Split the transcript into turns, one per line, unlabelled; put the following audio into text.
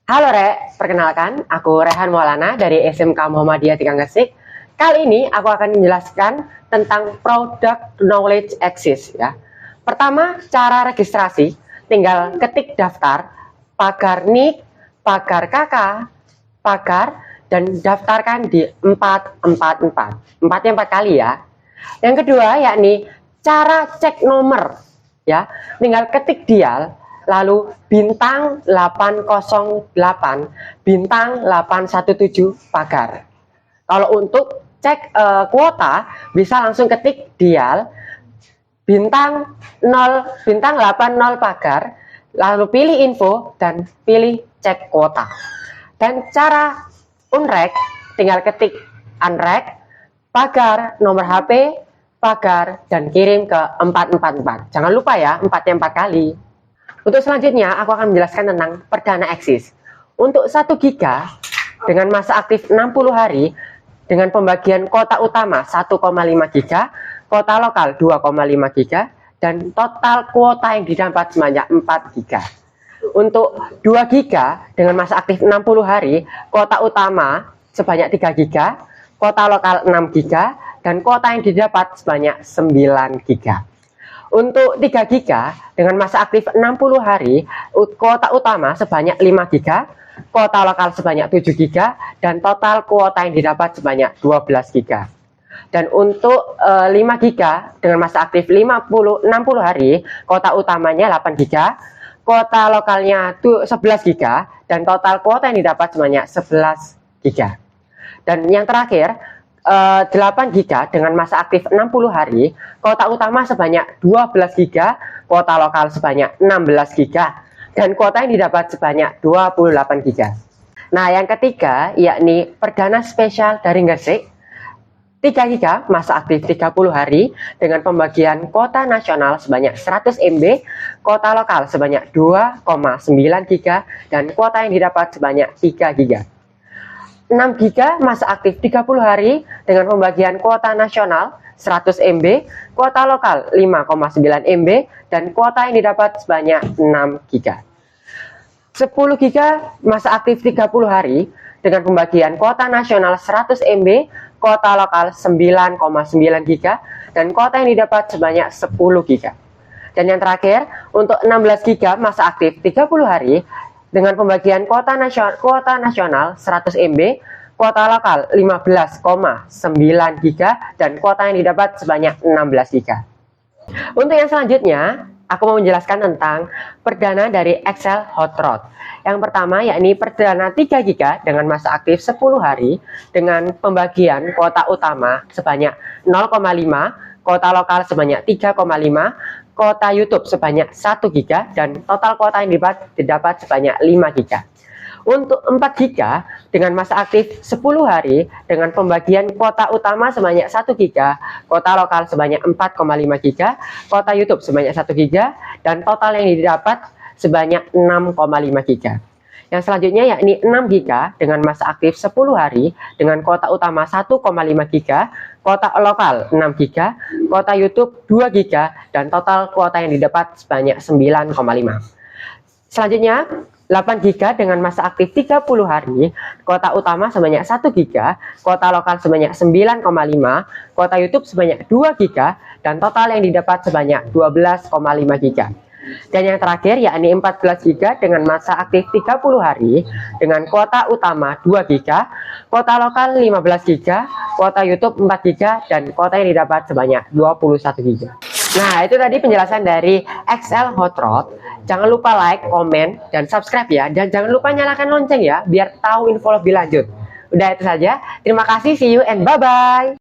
Halo Rek, perkenalkan aku Rehan Maulana dari SMK Muhammadiyah Tigang Gresik. Kali ini aku akan menjelaskan tentang Product Knowledge Access ya. Pertama, cara registrasi, tinggal ketik daftar, pagar NIK, pagar KK, pagar, dan daftarkan di 444. Empatnya 4 kali ya. Yang kedua yakni cara cek nomor ya. Tinggal ketik dial lalu bintang 808 bintang 817 pagar. Kalau untuk cek kuota bisa langsung ketik dial bintang 0 bintang 80 pagar lalu pilih info dan pilih cek kuota. Dan cara unrek tinggal ketik unrek pagar nomor HP pagar dan kirim ke 444. Jangan lupa ya, 4 kali. Untuk selanjutnya, aku akan menjelaskan tentang Perdana Access. Untuk 1 GB dengan masa aktif 60 hari, dengan pembagian kuota utama 1,5 GB, kuota lokal 2,5 GB, dan total kuota yang didapat sebanyak 4 GB. Untuk 2 GB dengan masa aktif 60 hari, kuota utama sebanyak 3 GB, kuota lokal 6 GB, dan kuota yang didapat sebanyak 9 GB. Untuk 3 GB dengan masa aktif 60 hari, kuota utama sebanyak 5 GB, kuota lokal sebanyak 7 GB, dan total kuota yang didapat sebanyak 12 GB. Dan untuk 5 GB dengan masa aktif 60 hari, kuota utamanya 8 GB, kuota lokalnya 11 GB, dan total kuota yang didapat sebanyak 11 GB. Dan yang terakhir, 8 GB dengan masa aktif 60 hari, kuota utama sebanyak 12 GB, kuota lokal sebanyak 16 GB, dan kuota yang didapat sebanyak 28 GB. Nah, yang ketiga yakni Perdana Spesial dari Gresik, 3 GB masa aktif 30 hari dengan pembagian kuota nasional sebanyak 100 MB, kuota lokal sebanyak 2,9 GB, dan kuota yang didapat sebanyak 3 GB. 6 GB masa aktif 30 hari dengan pembagian kuota nasional 100 MB, kuota lokal 5,9 MB, dan kuota yang didapat sebanyak 6 GB. 10 GB masa aktif 30 hari dengan pembagian kuota nasional 100 MB, kuota lokal 9,9 GB, dan kuota yang didapat sebanyak 10 GB. Dan yang terakhir, untuk 16 GB masa aktif 30 hari dengan pembagian kuota nasional 100 MB, kuota lokal 15,9 GB, dan kuota yang didapat sebanyak 16 GB. Untuk yang selanjutnya, aku mau menjelaskan tentang perdana dari Excel Hot Rod. Yang pertama yakni perdana 3 GB dengan masa aktif 10 hari dengan pembagian kuota utama sebanyak 0,5, kuota lokal sebanyak 3,5, kuota YouTube sebanyak 1 GB, dan total kuota yang didapat sebanyak 5 GB. Untuk 4 GB dengan masa aktif 10 hari dengan pembagian kuota utama sebanyak 1 GB, kuota lokal sebanyak 4,5 GB, kuota YouTube sebanyak 1 GB, dan total yang didapat sebanyak 6,5 GB. Yang selanjutnya yakni 6 GB dengan masa aktif 10 hari dengan kuota utama 1,5 GB, kuota lokal 6 GB, kuota YouTube 2 GB, dan total kuota yang didapat sebanyak 9,5. Selanjutnya 8 GB dengan masa aktif 30 hari, kuota utama sebanyak 1 GB, kuota lokal sebanyak 9,5, kuota YouTube sebanyak 2 GB, dan total yang didapat sebanyak 12,5 GB. Dan yang terakhir yakni 14 GB dengan masa aktif 30 hari dengan kuota utama 2 GB, kuota lokal 15 GB, kuota YouTube 4 GB, dan kuota yang didapat sebanyak 21 GB. Nah, itu tadi penjelasan dari Excel Hot Rod. Jangan lupa like, komen, dan subscribe ya. Dan jangan lupa nyalakan lonceng ya, biar tahu info lebih lanjut. Udah itu saja. Terima kasih, see you and bye-bye.